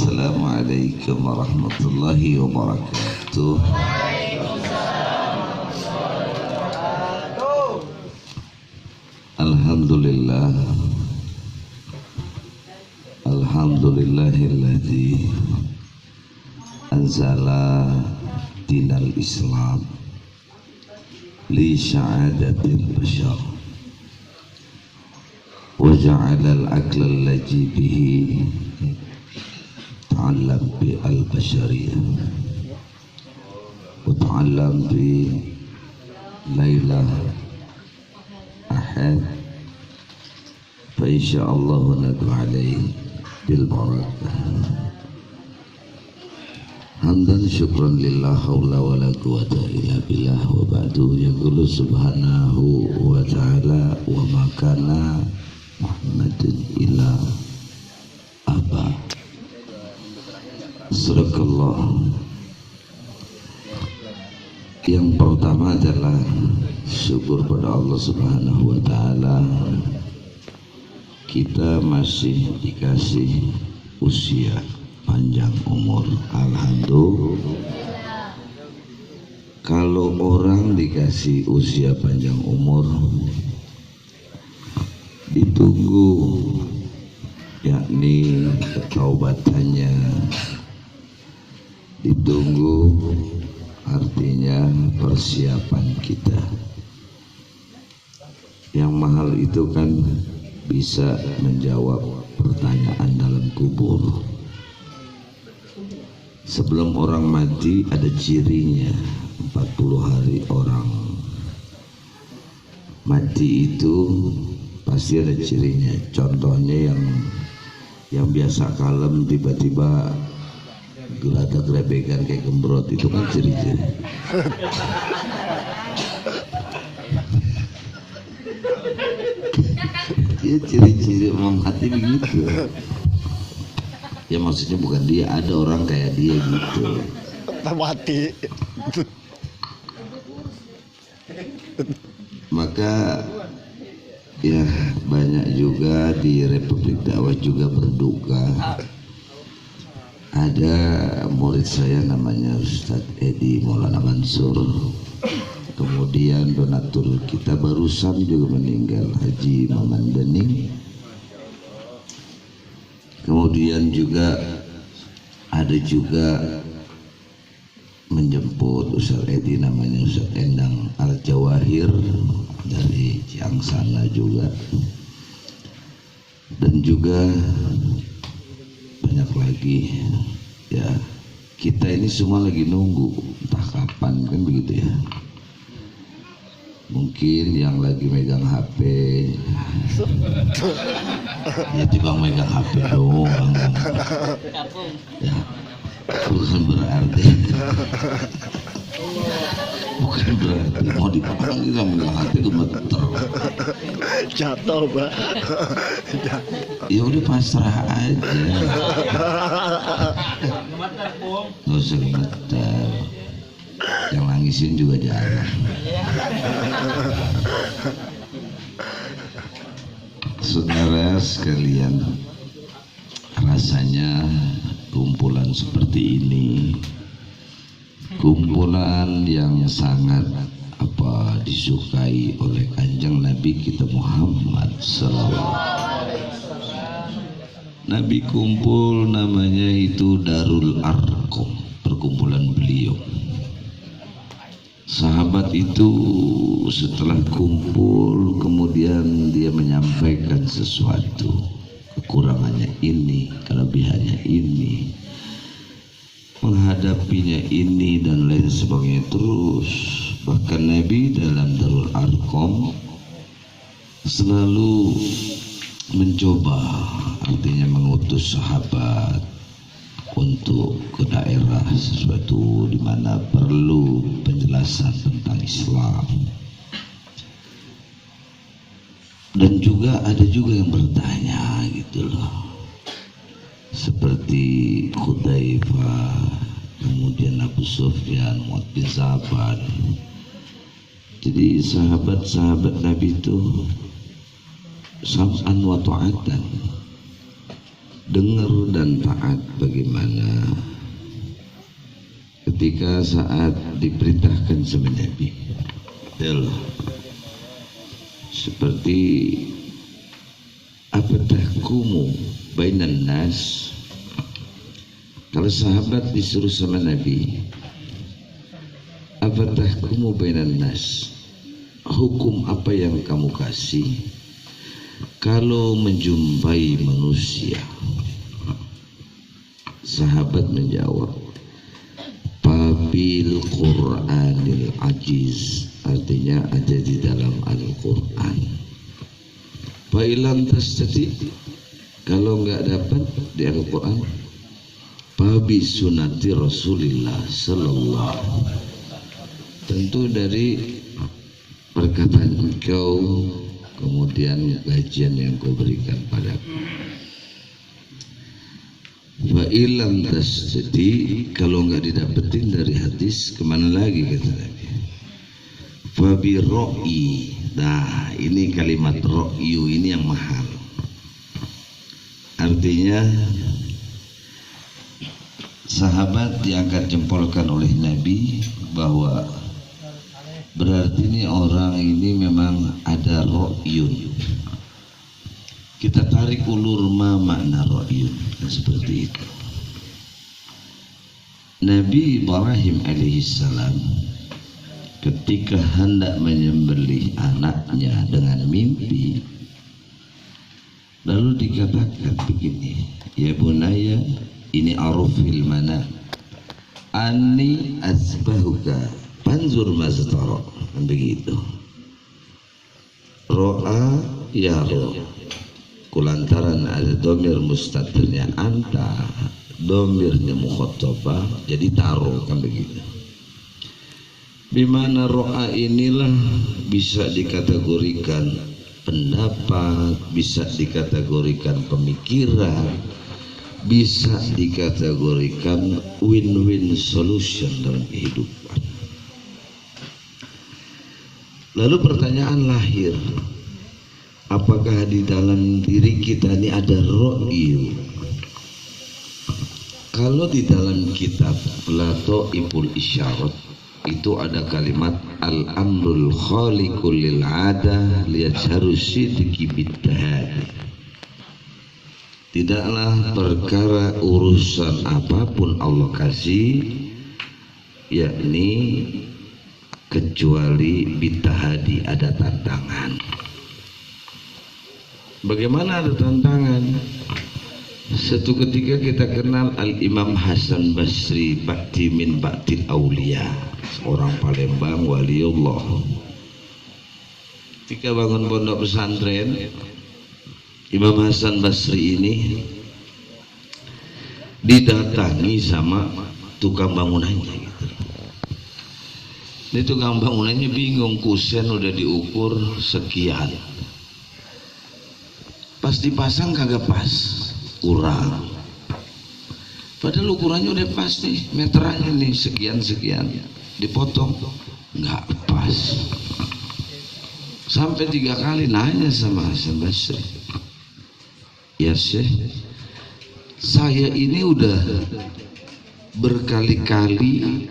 Assalamualaikum warahmatullahi wabarakatuh. Alhamdulillah, alhamdulillahilladzi anzala dinal Islam li sya'adatil bashar wa ja'ala al-aqla allazi bihi ta'allam bi al-bashariyah wa ta'allam bi laylah ahad fa insyaallah nadu alaihi bil barakah. Hamdan syukran lillah haula wa la quwata illa billah wa ba'du. Yaqulu subhanahu wa ta'ala wa ma kana Muhammadun illa aba. Sadaqallah. Yang pertama adalah syukur pada Allah Subhanahu wa ta'ala, kita masih dikasih usia panjang umur. Alhamdulillah. Kalau orang dikasih usia panjang umur, ditunggu yakni ketaubatannya, ditunggu artinya persiapan kita. Yang mahal itu kan bisa menjawab pertanyaan dalam kubur. Sebelum orang mati ada cirinya. 40 hari orang mati itu pasti ada cirinya. Contohnya yang biasa kalem tiba-tiba geladak-gelebekan kayak gembrot, itu kan ciri-ciri. Ya, ciri-ciri orang mati begitu. Ya maksudnya bukan dia, ada orang kayak dia gitu. Mati. Maka ya banyak juga di Republik Dakwah juga berduka. Ada murid saya namanya Ustadz Edi Maulana Mansur, kemudian donatur kita barusan juga meninggal, Haji Maman Bening. Kemudian juga ada juga menjemput Ustadz Edi namanya Ustadz Endang Al-Jawahir dari Ciangsana juga, dan juga banyak lagi. Ya, kita ini semua lagi nunggu entah kapan, kan begitu ya. Mungkin yang lagi megang HP ya tiba megang HP doang ya, bukan berarti mau dipakai kita megang HP itu betul Jatuh, Pak. Ya udah pasrah aja, nggak usah gemeter. Yang nangisin juga jarang. Saudara sekalian, rasanya kumpulan seperti ini, kumpulan yang sangat disukai oleh Kanjeng Nabi kita Muhammad sallallahu alaihi wasallam. Nabi kumpul namanya itu Darul Arqam, perkumpulan beliau. Sahabat itu setelah kumpul kemudian dia menyampaikan sesuatu, kekurangannya ini, kelebihannya ini, menghadapinya ini dan lain sebagainya terus. Bahkan Nabi dalam Darul Arqam selalu mencoba, artinya mengutus sahabat untuk ke daerah sesuatu di mana perlu penjelasan tentang Islam. Dan juga ada juga yang bertanya gitu loh, seperti Hudzaifah, kemudian Abu Sufyan, Mu'adz bin Jabal. Jadi sahabat-sahabat Nabi itu sam'an wa ta'atan, dengar dan taat bagi bagaimana ketika saat diperintahkan sama Nabi, seperti apa tahkumu bainan nas. Kalau sahabat disuruh sama Nabi, apa tahkumu bainan nas, hukum apa yang kamu kasih kalau menjumpai manusia? Sahabat menjawab, Fabil Qur'anil ajiz, artinya ada di dalam Al-Quran. Fa'ilam tastati, kalau nggak dapat di Al-Quran, Fabi sunati Rasulillah sallallahu. Tentu dari perkataan engkau, kemudian kajian yang kau berikan padaku. Fa'ilam tasjadi, kalau nggak didapetin dari hadis, kemana lagi kata Nabi? Fabi ro'i. Nah, ini kalimat ro'yu ini yang mahal. Artinya sahabat diangkat jempolkan oleh Nabi bahwa berarti ini orang ini memang ada ro'yun. Kita tarik ulur makna ro'yun, seperti itu. Nabi Ibrahim alaihissalam ketika hendak menyembelih anaknya dengan mimpi, lalu dikatakan begini, ya bunaya, ini arufil mana anni asbahuka panzur maztara, begitu. Ro'a ya ro'a, kulantaran ada domir mustatirnya anta, domirnya mukhatabah, jadi taruh, kan begitu. Bimana ro'a inilah bisa dikategorikan pendapat, bisa dikategorikan pemikiran, bisa dikategorikan win-win solution dalam kehidupan. Lalu pertanyaan lahir, apakah di dalam diri kita ini ada ro'yu? Kalau di dalam kitab Lataiful Isyarat itu ada kalimat al-amrul khaliqul lil adah liyajharu sidqi bittahad. Tidaklah perkara urusan apapun Allah kasih, yakni kecuali bittahadi, ada tantangan. Bagaimana ada tantangan? Satu ketika kita kenal Al-Imam Hasan Basri, Bakti min Baktil Aulia, seorang Palembang waliullah. Ketika bangun pondok pesantren, Imam Hasan Basri ini didatangi sama tukang bangunannya gitu. Ini tukang bangunannya bingung, kusen udah diukur sekian, pas dipasang kagak pas, kurang. Padahal ukurannya udah pas nih, meterannya nih sekian-sekian, dipotong nggak pas. Sampai 3 kali nanya sama Hasan Basri, ya Syekh, saya ini udah berkali-kali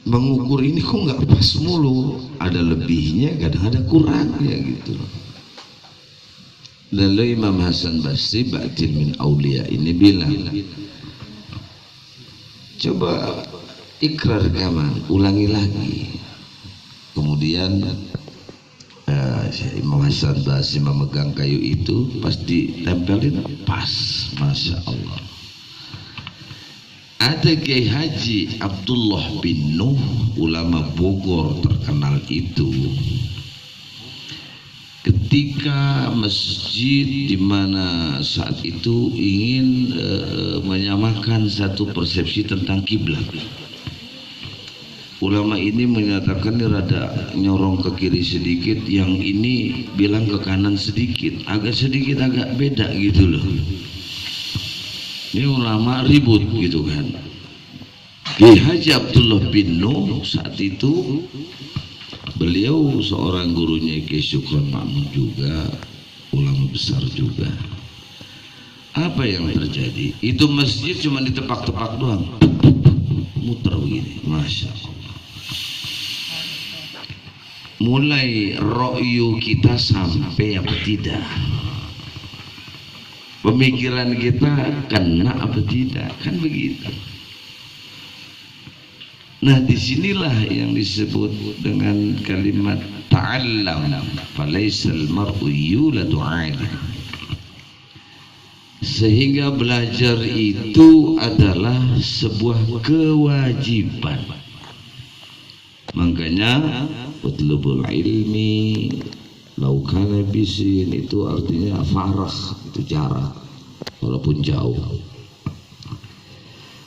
mengukur ini kok nggak pas mulu, ada lebihnya kadang ada kurangnya gitu. Lalu Imam Hasan Basri Ba'dil min Aulia ini bilang, coba ikrar kaman, ulangi lagi. Kemudian Imam Hasan Basri memegang kayu itu, pas ditempelin pas, Masya Allah. Ada Kiai Haji Abdullah bin Nuh, ulama Bogor terkenal itu, ketika masjid di mana saat itu ingin menyamakan satu persepsi tentang kiblat, ulama ini menyatakan ini rada nyorong ke kiri sedikit, yang ini bilang ke kanan sedikit, agak beda gitu loh. Ini ulama ribut gitu kan. Kiai Haji Abdullah bin Nuh saat itu, beliau seorang gurunya Kiai Syukron Makmun juga, ulama besar juga. Apa yang terjadi? Itu masjid cuma ditepak-tepak doang, muter begini, masya Allah. Mulai ro'yu kita sampai apa tidak, pemikiran kita kena apa tidak, kan begitu. Nah, disinilah yang disebut dengan kalimat ta'allam falaisal mar'u yuladu 'alim. Sehingga belajar itu adalah sebuah kewajiban. Makanya utlubul ilmi lau kana bisin, itu artinya farah, itu jarak walaupun jauh.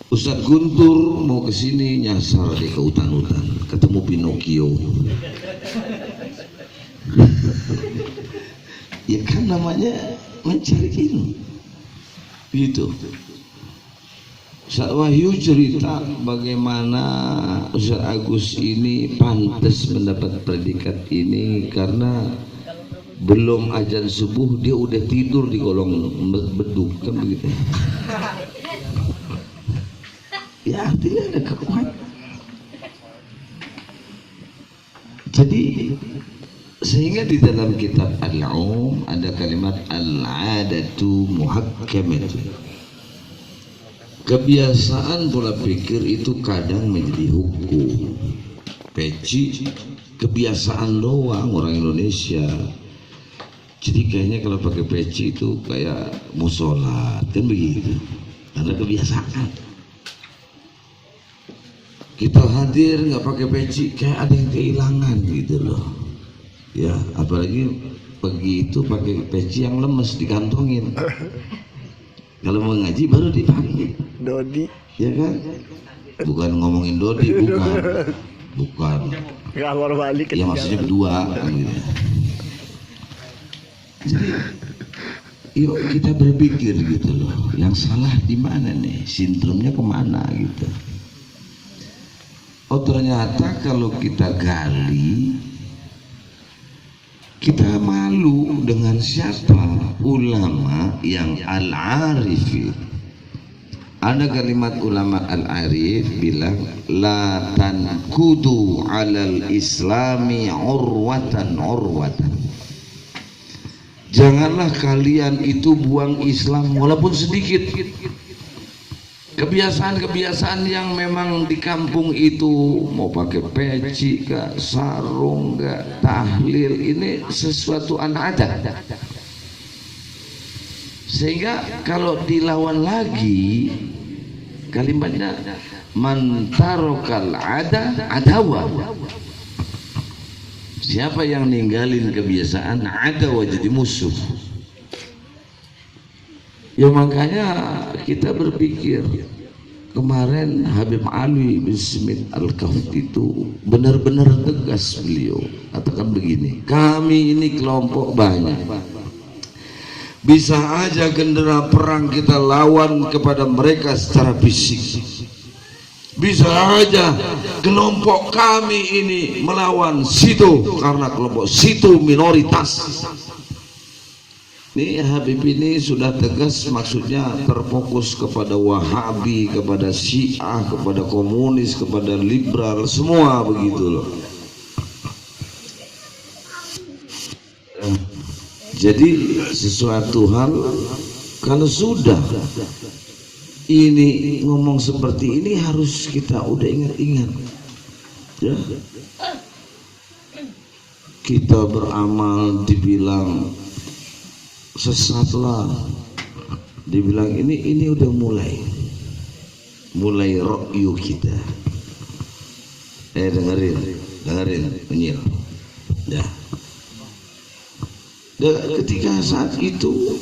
Ustadz Guntur mau kesini nyasar di ke hutan-hutan, ketemu Pinocchio. Ya kan namanya mencari ilmu. Gitu. Ustaz Wahyu cerita bagaimana Ustaz Agus ini pantas mendapat predikat ini karena belum azan subuh dia udah tidur di kolong beduk, kan begitu. Ya artinya ada kekuatan. Jadi sehingga di dalam kitab Al-Um ada kalimat al-adatu muhakkamatu. Kebiasaan pola pikir itu kadang menjadi hukum. Peci kebiasaan doang orang Indonesia. Jadi kayaknya kalau pakai peci itu kayak mau sholat, kan begitu. Karena kebiasaan. Kita hadir nggak pakai peci kayak ada yang kehilangan gitu loh. Ya, apalagi pergi itu pakai peci yang lemes dikantongin. Kalau mau ngaji baru dipakai. Dodi. Ya kan? Bukan ngomongin Dodi, bukan. Kamar balik. Ya maksudnya berdua kan gitu. Jadi, yuk kita berpikir gitu loh. Yang salah di mana nih? Sindromnya kemana gitu? Oh ternyata kalau kita gali, kita malu dengan siapa? Ulama yang al-arifin. Ada kalimat ulama al-arif bilang la tankudu alal islami urwatan. Janganlah kalian itu buang Islam walaupun sedikit. Kebiasaan-kebiasaan yang memang di kampung itu mau pakai peci kah, sarung kah, tahlil, ini sesuatu anak ada. Sehingga kalau dilawan lagi kalimatnya man tarokal adawa. Siapa yang ninggalin kebiasaan adawa jadi musuh. Ya makanya kita berpikir kemarin Habib Ali bin Smith Al-Kahf itu benar-benar tegas beliau katakan begini, kami ini kelompok banyak, bisa aja gendera perang kita lawan kepada mereka secara fisik, bisa aja kelompok kami ini melawan situ karena kelompok situ minoritas. Ini Habib ini sudah tegas, maksudnya terfokus kepada Wahabi, kepada Syiah, kepada komunis, kepada liberal, semua begitu loh. Jadi sesuatu hal kalau sudah ini ngomong seperti ini harus kita udah ingat-ingat ya. Kita beramal dibilang sesatlah, dibilang ini udah mulai ro'yu kita. Dengerin penyil ya. Ketika saat itu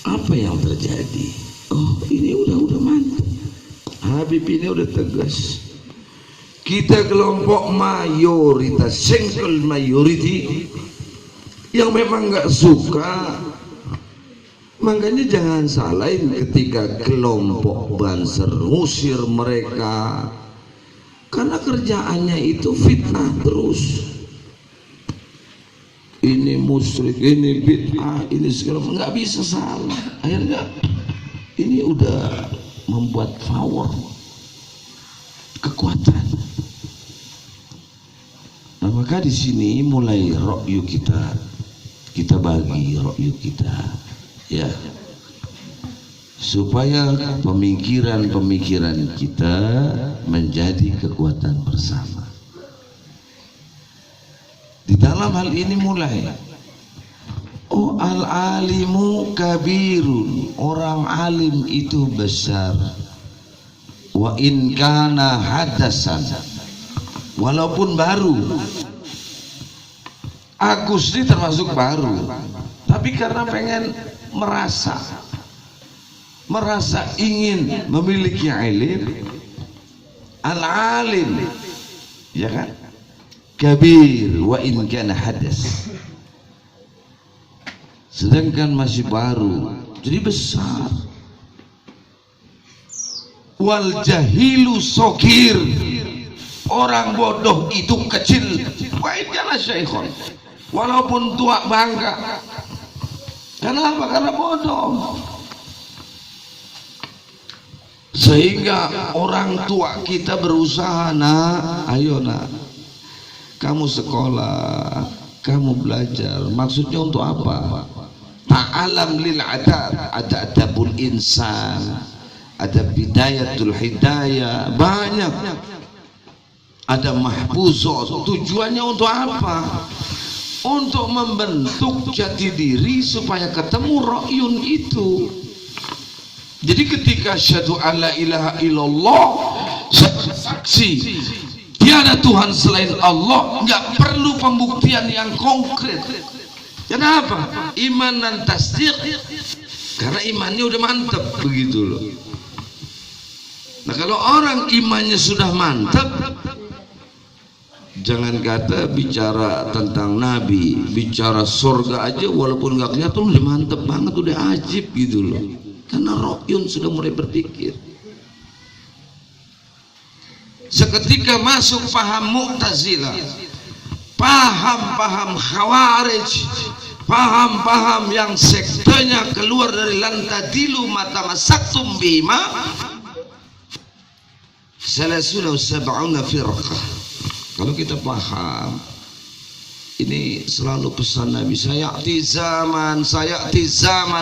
apa yang terjadi? Oh ini udah mantap. Habib ini udah tegas. Kita kelompok mayoritas, single majority yang memang nggak suka. Makanya jangan salahin ketika kelompok Banser ngusir mereka, karena kerjaannya itu fitnah terus. Ini musyrik, ini bid'ah, ini segala, nggak bisa salah. Akhirnya ini udah membuat power, kekuatan. Nah, maka di sini mulai ra'yu kita bagi ra'yu kita, ya, supaya pemikiran-pemikiran kita menjadi kekuatan bersama. Di dalam hal ini mulai, oh al-alimu kabirun, orang alim itu besar, wa in kana hadasan, walaupun baru. Agus ini termasuk baru, tapi karena pengen merasa ingin memiliki ilmu, al-alim, ya kan, kabir wa in kana hadas, sedangkan masih baru jadi besar. Wal jahilu sokir, orang bodoh itu kecil, wa in kana syaikhon, walaupun tua bangga. Kenapa? Karena bodoh. Sehingga orang tua kita berusaha, nak, ayo nak, kamu sekolah, kamu belajar. Maksudnya untuk apa? Ta'alam lil adab, ada adabul insan, ada bidayatul hidayah, banyak. Ada mahfuzot. Tujuannya untuk apa? Untuk membentuk jati diri supaya ketemu ra'yun itu. Jadi ketika syahadu alla ilaha illallah, saksi tiada Tuhan selain Allah, nggak perlu pembuktian yang konkret. Kenapa? Iman dan tasdiq, karena imannya udah mantap, begitu loh. Nah, kalau orang imannya sudah mantap, jangan kata bicara tentang nabi, bicara surga aja walaupun nggak kelihatan udah mantap banget, udah ajib gitu loh. Karena rohyun sudah mulai berpikir. Seketika masuk paham Mu'tazilah, paham-paham Khawarij, paham-paham yang sektenya keluar dari lantadilu mata masaktum bima salasuna sab'una firqah. Kalau kita paham, ini selalu pesan Nabi, sayati zaman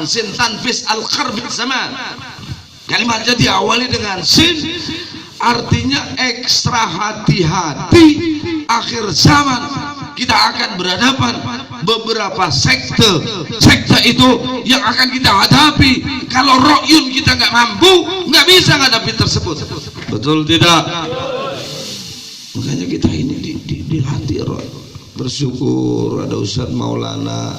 sin tanfis al-qarb zaman. Kalimatnya diawali dengan sin, artinya ekstra hati-hati. Akhir zaman kita akan berhadapan beberapa sekte itu yang akan kita hadapi. Kalau ro'yun kita nggak mampu, nggak bisa menghadapi tersebut. Betul tidak? Makanya kita ini dilatih ro'yun. Bersyukur ada Ustadz Maulana,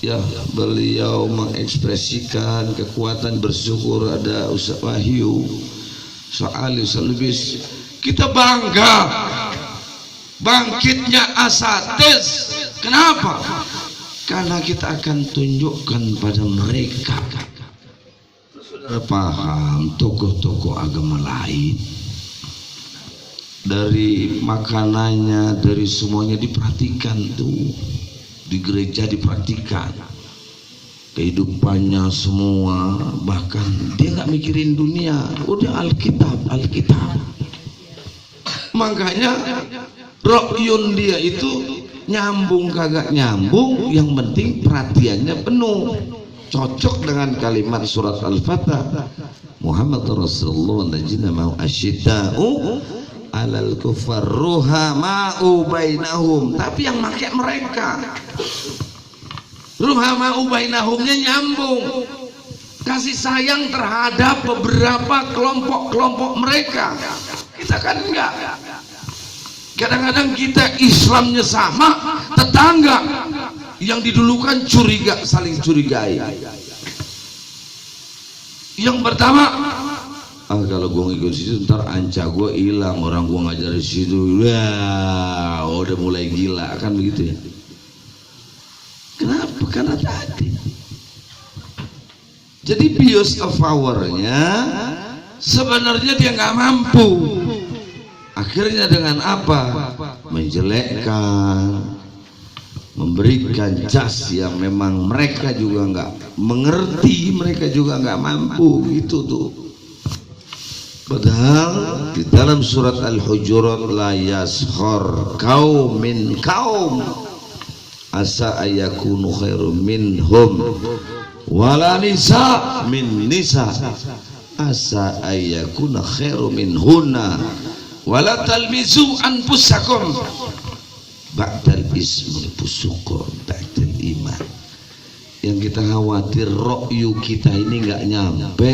ya, beliau mengekspresikan kekuatan bersyukur. Ada Ustadz Wahyu Soali, Ustadz Lubis. Kita bangga bangkitnya asatiz. Kenapa? Karena kita akan tunjukkan pada mereka. Saudara paham, tokoh-tokoh agama lain, dari makanannya, dari semuanya diperhatikan tuh, di gereja diperhatikan kehidupannya semua, bahkan dia nggak mikirin dunia, udah Alkitab. Makanya ro'yun dia itu nyambung kagak nyambung, yang penting perhatiannya penuh, cocok dengan kalimat surat Al-Fatah, Muhammad Rasulullah najina mau asyidda'u alal kufar ruhama'u bainahum. Tapi yang pakai mereka, ruhama'u bainahumnya nyambung, kasih sayang terhadap beberapa kelompok mereka. Kita kan enggak. Kadang-kadang kita Islamnya sama, tetangga yang didulukan curiga, saling curigai. Yang pertama, kalau gue ngikut situ ntar anca gue hilang, orang gue ngajar di situ, wah udah mulai gila, kan begitu ya. Kenapa? Karena tadi. Jadi bios of powernya sebenarnya dia nggak mampu. Akhirnya dengan apa? Menjelekkan, memberikan jas yang memang mereka juga nggak mengerti, mereka juga nggak mampu gitu tuh. Padahal di dalam surat Al-Hujurat, la yaskhar qaum min qaum asa ayakunu khairum minhum wala nisa min nisa asa ayakuna khairum minhunna wala talmizu anfusakum ba'dal ismi fusuqun ba'dal iman. Yang kita khawatir ra'yu kita ini nggak nyampe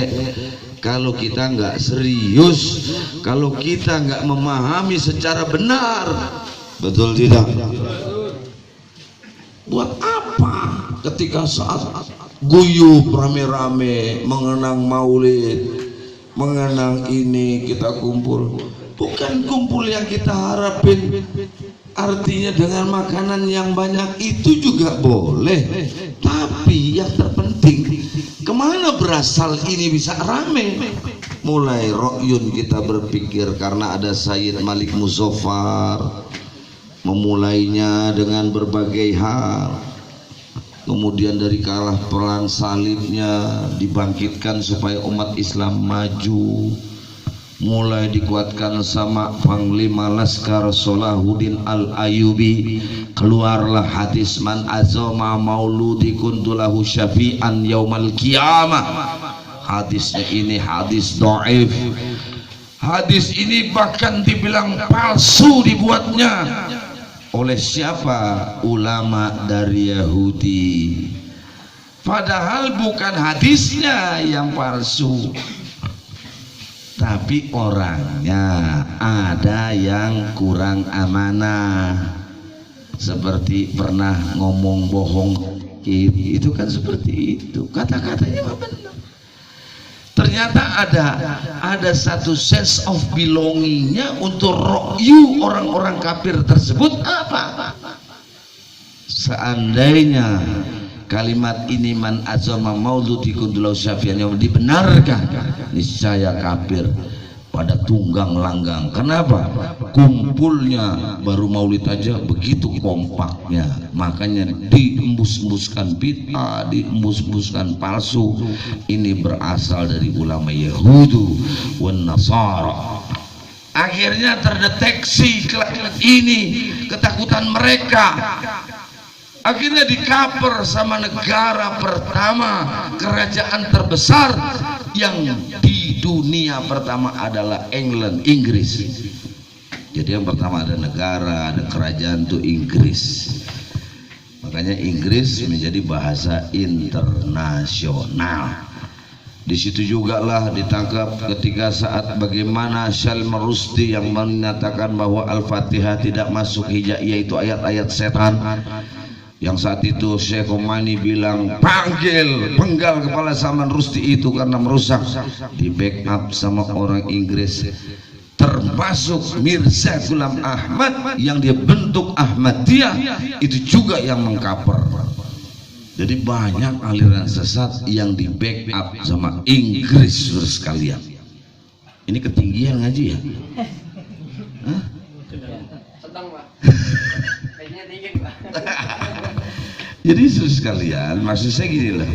kalau kita nggak serius, kalau kita nggak memahami secara benar. Betul tidak? Buat apa ketika saat guyup rame-rame mengenang maulid, mengenang ini kita kumpul, bukan kumpul yang kita harapin. Artinya dengan makanan yang banyak itu juga boleh, tapi yang terpenting kemana berasal ini bisa rame. Mulai ro'yun kita berpikir karena ada Sayyid Malik Muzaffar, memulainya dengan berbagai hal, kemudian dari kalah perang salibnya dibangkitkan supaya umat Islam maju, mulai dikuatkan sama Panglima Laskar Salahuddin Al-Ayyubi, keluarlah hadis man azama mauludi kuntulahu syafi'an yaumal qiyamah. Hadisnya ini hadis dhaif, hadis ini bahkan dibilang palsu dibuatnya oleh siapa? Ulama dari Yahudi. Padahal bukan hadisnya yang palsu, tapi orangnya ada yang kurang amanah, seperti pernah ngomong bohong itu kan seperti itu, kata-katanya benar. Ternyata ada satu sense of belongingnya untuk ro'yu orang-orang kafir tersebut. Apa? Seandainya kalimat ini man azama mauludi kuntulau syafi'an yang dibenarkan, niscaya kafir pada tunggang langgang. Kenapa? Kumpulnya baru maulid aja begitu kompaknya, makanya diembus-embuskan bid'ah, diembus-embuskan palsu. Ini berasal dari ulama Yahudi wan Nasara. Akhirnya terdeteksi ini ketakutan mereka. Akhirnya dikaper sama negara pertama, kerajaan terbesar yang di dunia pertama adalah England, Inggris. Jadi yang pertama ada negara, ada kerajaan itu Inggris. Makanya Inggris menjadi bahasa internasional. Di situ juga lah ditangkap ketika saat bagaimana Salman Rushdie yang menyatakan bahwa Al-Fatihah tidak masuk hijaiyah, itu ayat-ayat setan. Yang saat itu Syekh Omani bilang penggal kepala Salman Rushdie itu karena merusak, di backup sama orang Inggris, termasuk Mirza Ghulam Ahmad yang dia bentuk Ahmadiyah itu juga yang mengkaper. Jadi banyak aliran sesat yang di backup sama Inggris sekalian. Ini ketinggian ngaji ya? Hah? Sedang Pak. Kayaknya tinggi Pak. Jadi sekalian, maksud saya gini lah,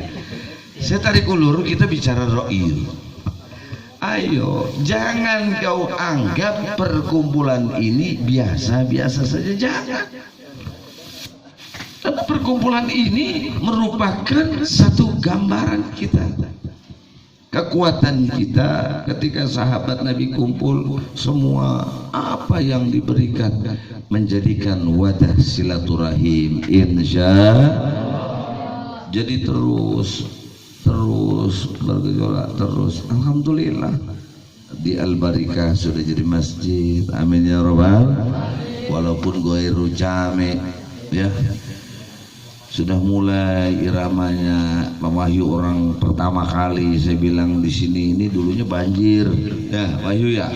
saya tarik ulur, kita bicara ro'yu. Ayo, jangan kau anggap perkumpulan ini biasa-biasa saja, jangan. Karena perkumpulan ini merupakan satu gambaran kita, kekuatan kita ketika sahabat Nabi kumpul, semua apa yang diberikan menjadikan wadah silaturahim, insya. Jadi terus bergejolak terus. Alhamdulillah di Al-Barikah sudah jadi masjid, amin ya rabbal. Walaupun ghairu jami ya, sudah mulai iramanya. Pak Wahyu orang pertama kali saya bilang di sini, ini dulunya banjir ya Wahyu ya.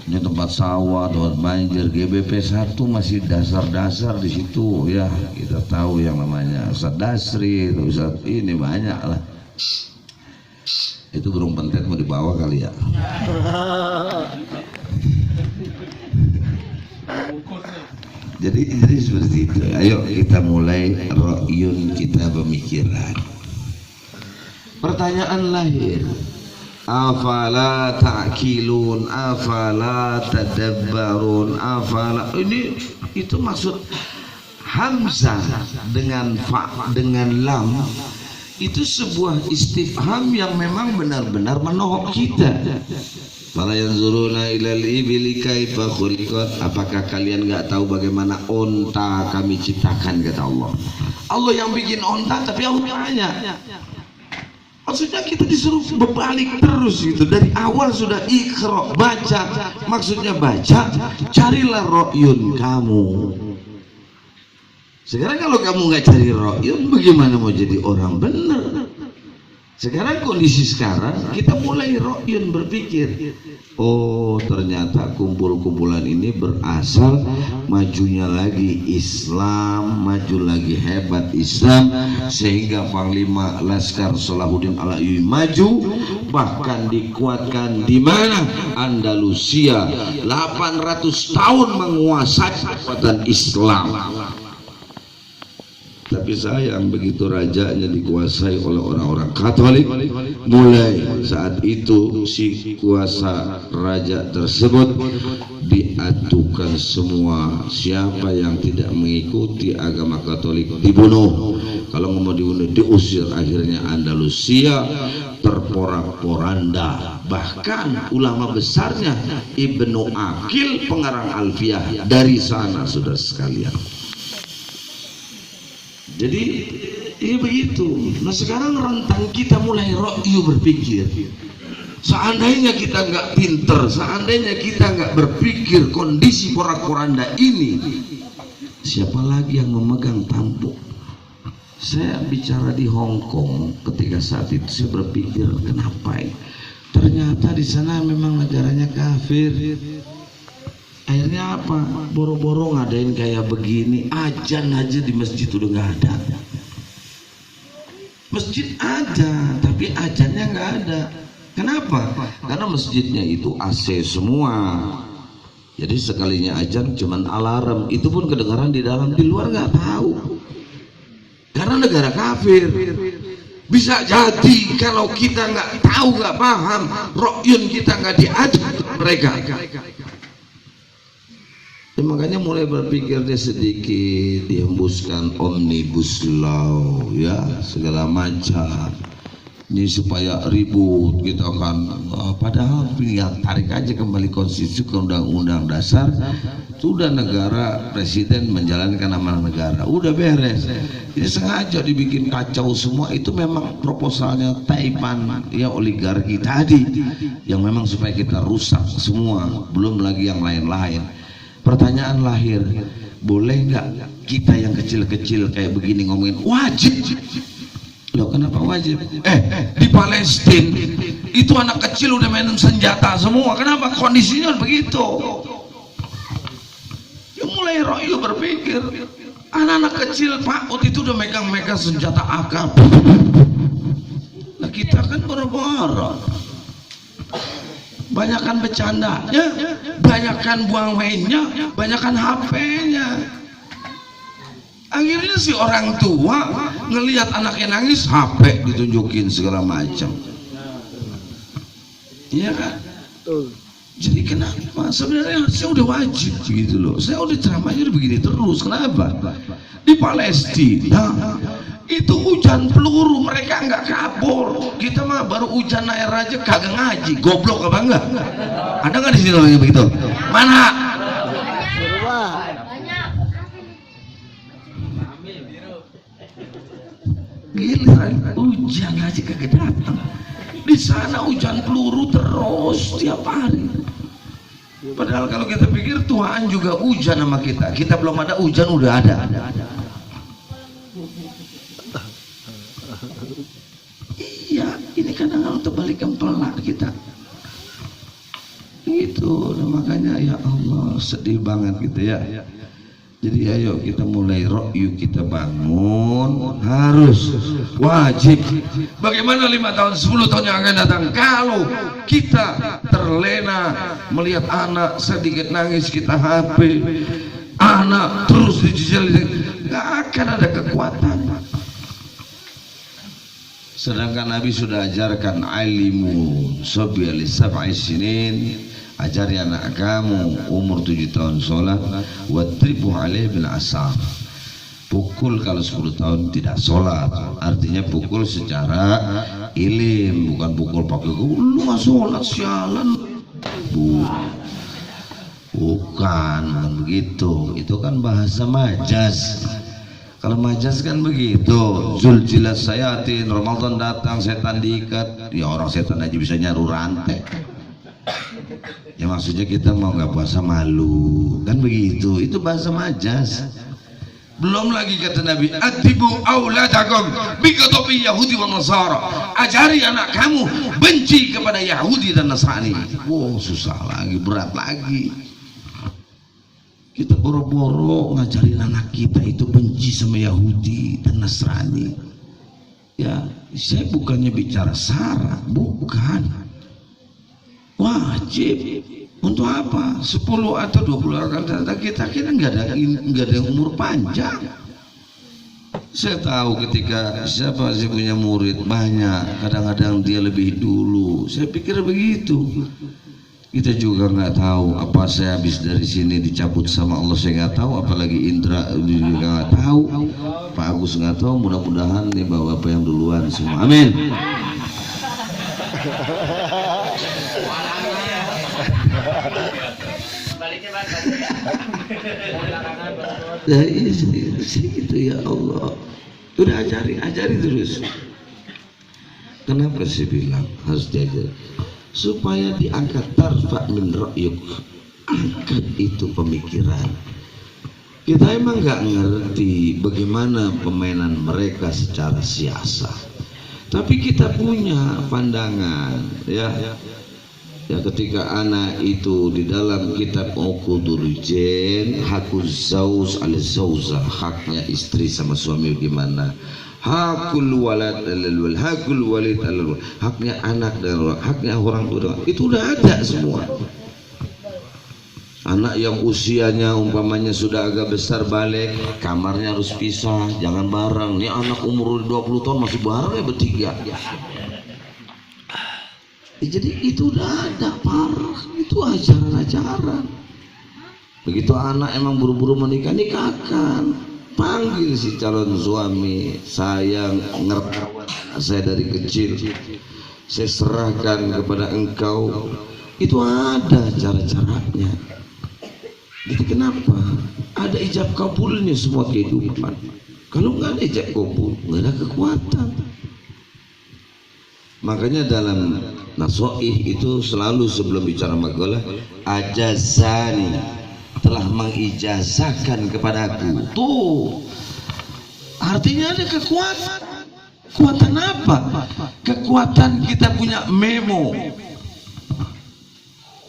Ini tempat sawah, tempat banjir. GBP 1 masih dasar-dasar di situ ya. Kita tahu yang namanya Ustadz Dasri, Ustadz ini banyak lah. Itu burung pentet mau dibawa kali ya. Jadi Jadi seperti itu. Ayo kita mulai ro'yun kita pemikiran. Pertanyaan lahir. Afala ta'kilun, afala tadabbarun, afala. Ini itu maksud hamzah dengan fa dengan lam itu sebuah istifham yang memang benar-benar menohok kita. Fala yanzuruna ilal ibili kaifa khuliqat. Apakah kalian nggak tahu bagaimana onta kami ciptakan, kata Allah. Allah yang bikin onta, tapi Allah tanya. Maksudnya kita disuruh berbalik terus gitu. Dari awal sudah ikhra, baca. Maksudnya baca, carilah ro'yun kamu. Sekarang kalau kamu nggak cari ro'yun, bagaimana mau jadi orang benar? Sekarang kondisi sekarang kita mulai ro'yun berpikir, oh ternyata kumpul-kumpulan ini berasal majunya lagi Islam, maju lagi hebat Islam, sehingga Panglima Laskar Salahuddin Al-Ayyubi maju, bahkan dikuatkan di mana Andalusia 800 tahun menguasai kekuatan Islam. Tapi sayang begitu rajanya dikuasai oleh orang-orang Katolik, mulai saat itu si kuasa raja tersebut diadukan semua. Siapa yang tidak mengikuti agama Katolik dibunuh, kalau mau dibunuh diusir. Akhirnya Andalusia terporak-poranda. Bahkan ulama besarnya Ibnu Aqil pengarang Alfiyah dari sana, saudara sekalian. Jadi ini begitu. Nah sekarang rentang kita mulai ro'yu berpikir. Seandainya kita nggak pinter, seandainya kita nggak berpikir kondisi porak-poranda ini, siapa lagi yang memegang tampuk? Saya bicara di Hong Kong ketika saat itu saya berpikir kenapa ini? Ternyata di sana memang negaranya kafir. Akhirnya apa? Boro-boro ngadain kayak begini, ajan aja di masjid udah nggak ada. Masjid ada, tapi ajannya nggak ada. Kenapa? Karena masjidnya itu AC semua. Jadi sekalinya ajan cuman alarm, itu pun kedengaran di dalam, di luar nggak tahu. Karena negara kafir. Bisa jadi kalau kita nggak tahu, nggak paham, ro'yun kita nggak diajak mereka. Ya, makanya mulai berpikir dia sedikit, dihembuskan omnibus law, ya segala macam. Ini supaya ribut gitu kan. Padahal yang tarik aja kembali konstitusi ke undang-undang dasar. Sudah negara, presiden menjalankan amanah negara, udah beres. Ini sengaja dibikin kacau semua. Itu memang proposalnya Taipan, ya oligarki tadi, yang memang supaya kita rusak semua. Belum lagi yang lain-lain. Pertanyaan lahir, boleh nggak kita yang kecil-kecil kayak begini ngomongin wajib? Loh kenapa wajib? Di Palestina itu anak kecil udah main senjata semua. Kenapa kondisinya begitu? Ya mulai ro'yu berpikir, anak-anak kecil PAUD itu udah megang-megang senjata AK. Nah kita kan boro-boro. Banyakkan bercandanya, banyakkan buang mainnya, banyakkan HP-nya. Akhirnya si orang tua ngelihat anaknya nangis, HP ditunjukin segala macam. Iya kan? Jadi kenapa? Sebenarnya saya udah wajib gitu loh. Saya udah ceramahnya udah begini terus. Kenapa? Di Palestina itu hujan peluru, mereka nggak kabur. Kita mah baru hujan air aja kagak ngaji, goblok apa enggak? Ada nggak di sini orang yang begitu? Mana? Giliran hujan aja kagak datang. Di sana hujan peluru terus tiap hari. Padahal kalau kita pikir Tuhan juga hujan sama kita. Kita belum ada hujan udah ada. Iya, ini kadang-kadang terbalik kepala kita. Itu makanya ya Allah sedih banget gitu ya. Jadi ayo kita mulai ro'yu kita bangun, harus wajib. Bagaimana 5 tahun 10 tahun yang akan datang kalau kita terlena melihat anak sedikit nangis kita HP, mana terus dicicil, nggak akan ada kekuatan. Sedangkan Nabi sudah ajarkan alimu sobiali sab'i sinin, ajari anak kamu umur 7 tahun sholat, wadribu alaih bil asar, pukul kalau 10 tahun tidak sholat, artinya pukul secara ilim, bukan pukul pakai lu nggak sholat sialan, bukan begitu, itu kan bahasa majas. Kalau majas kan begitu, zuljilat sayatin, Ramadan datang setan diikat, ya orang setan aja bisa nyaru rantai. Ya maksudnya kita mau nggak puasa malu, kan begitu, itu bahasa majas. Belum lagi kata Nabi, atibu auladakum biqatabi Yahudi wa Nasara, ajari anak kamu benci kepada Yahudi dan Nasrani. Wow, susah lagi, berat lagi. Kita boro-boro ngajarin anak kita itu benci sama Yahudi dan Nasrani. Ya, saya bukannya bicara sara, bukan. Wajib. Untuk apa? 10 atau 20 orang kita nggak ada yang umur panjang. Saya tahu ketika siapa sih punya murid banyak, kadang-kadang dia lebih dulu. Saya pikir begitu. Kita juga nggak tahu apa saya habis dari sini dicabut sama Allah, saya nggak tahu, apalagi Indra juga nggak tahu, Pak Agus nggak tahu. Mudah-mudahan nih bapak yang duluan semua, amin. Nah, itu ya Allah, udah ajari terus. Kenapa sih bilang harus diajar? Supaya diangkat, tarfa min ra'yuk, angkat itu pemikiran. Kita emang nggak ngerti bagaimana permainan mereka secara siasat, tapi kita punya pandangan, ya ketika anak itu di dalam kitab Uqudurjen, hakuz zauz al zauza, haknya istri sama suami gimana, hakul walad alal hakul walid alal, haknya anak dan haknya orang tua, itu udah ada semua. Anak yang usianya umpamanya sudah agak besar balik, kamarnya harus pisah, jangan bareng. Nih anak umur 20 tahun masih bareng ya bertiga. Jadi itu udah ada, parah, itu ajaran-ajaran. Begitu anak emang buru-buru menikah, nikahkan, panggil si calon suami, sayang, ngerti saya dari kecil, saya serahkan kepada engkau. Itu ada cara-caranya. Itu kenapa? Ada ijab kabulnya semua kehidupan. Kalau nggak ada ijab kabul, nggak ada kekuatan. Makanya dalam nasoih itu selalu sebelum bicara makalah, ajazani, telah mengijazahkan kepadaku. Tuh artinya ada kekuatan. Kekuatan apa? Kekuatan kita punya memo.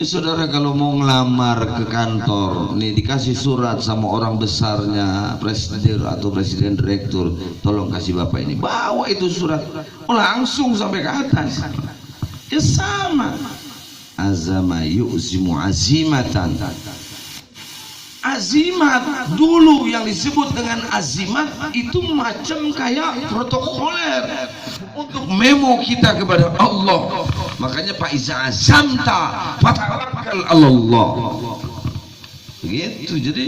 Saudara kalau mau ngelamar ke kantor, nih dikasih surat sama orang besarnya, presiden atau presiden direktur, tolong kasih bapak ini, bawa itu surat, langsung sampai ke atas. Ya sama. Azama yu'zimu azimatan. Azimat dulu yang disebut dengan azimat itu macam kayak protokoler untuk memo kita kepada Allah. Makanya Pak Iza azamta fatawakkal Allah. Begitu. Jadi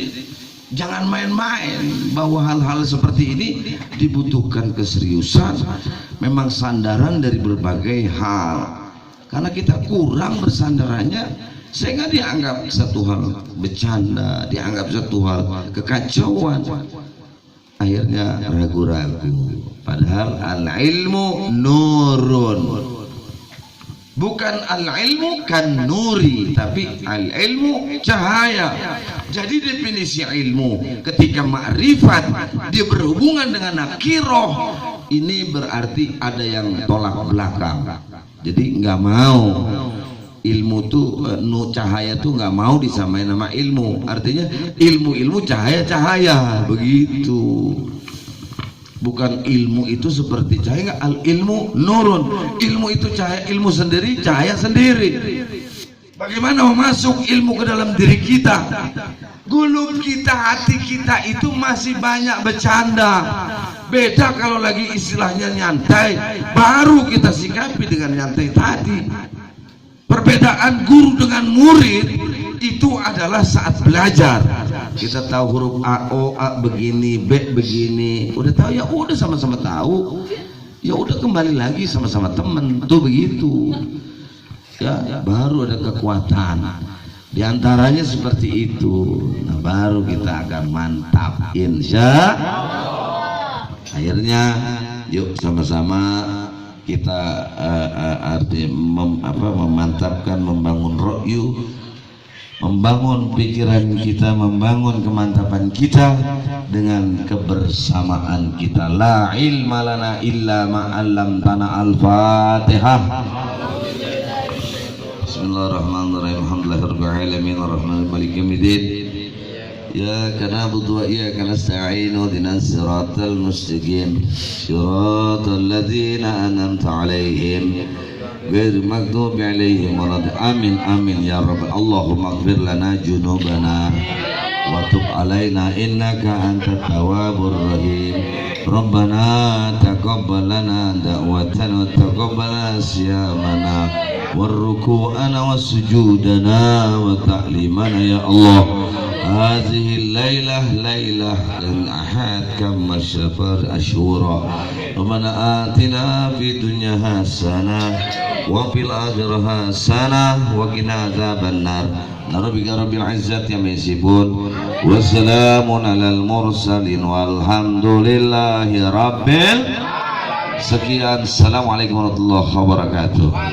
jangan main-main bahwa hal-hal seperti ini dibutuhkan keseriusan, memang sandaran dari berbagai hal. Karena kita kurang bersandarannya, sehingga dianggap satu hal bercanda, dianggap satu hal kekacauan, akhirnya ragu-ragu. Padahal al-ilmu nurun, bukan al-ilmu kan nuri, tapi al-ilmu cahaya. Jadi definisi ilmu ketika ma'rifat dia berhubungan dengan nakiroh, ini berarti ada yang tolak belakang. Jadi nggak mau ilmu tuh cahaya tuh nggak mau disamain nama ilmu. Artinya ilmu cahaya begitu. Bukan ilmu itu seperti cahaya, nggak. Al ilmu nurun, ilmu itu cahaya, ilmu sendiri cahaya sendiri. Bagaimana memasuk ilmu ke dalam diri kita? Gulung kita, hati kita itu masih banyak bercanda. Beda kalau lagi istilahnya nyantai, baru kita sikapi dengan nyantai tadi. Perbedaan guru dengan murid itu adalah saat belajar. Kita tahu huruf A, O, A begini, B begini. Udah tahu ya, udah sama-sama tahu. Ya udah kembali lagi sama-sama temen. Tuh begitu. Ya, baru ada kekuatan. Di antaranya seperti itu. Nah, baru kita akan mantap, insya Allah. Akhirnya, yuk sama-sama kita memantapkan, membangun ro'yu, membangun pikiran kita, membangun kemantapan kita dengan kebersamaan kita. La ilma lana illa ma'allamtana. Al-Fatihah. Bismillahirrahmanirrahim. Alhamdulillahirabbil alamin arrahmanir maliki yaumiddin. Iyyaka na'budu wa iyyaka nasta'in. Ihdinas siratal mustaqim. Siratal ladzina an'amta 'alaihim ghairil maghdubi 'alaihim waladdallin. Amin amin ya rabbal. Allahumma ighfir lana junubana wa tub 'alaina innaka antat tawwabur rahim. Rabbana taqabbal lana da'watana wa taqabbal siyamana warruku'ana wasujudana wa ta'limana ya Allah. Hadhihi lailah lailah al-ahad kama syafar ashura. Rabbana atina fid dunya hasanah wa fil akhirati hasanah wa qina adzabannar. Rabbika rabbil izzati amma yasifun wa salamun alal mursalin walhamdulillahi rabbil. Sekian, assalamualaikum warahmatullahi wabarakatuh.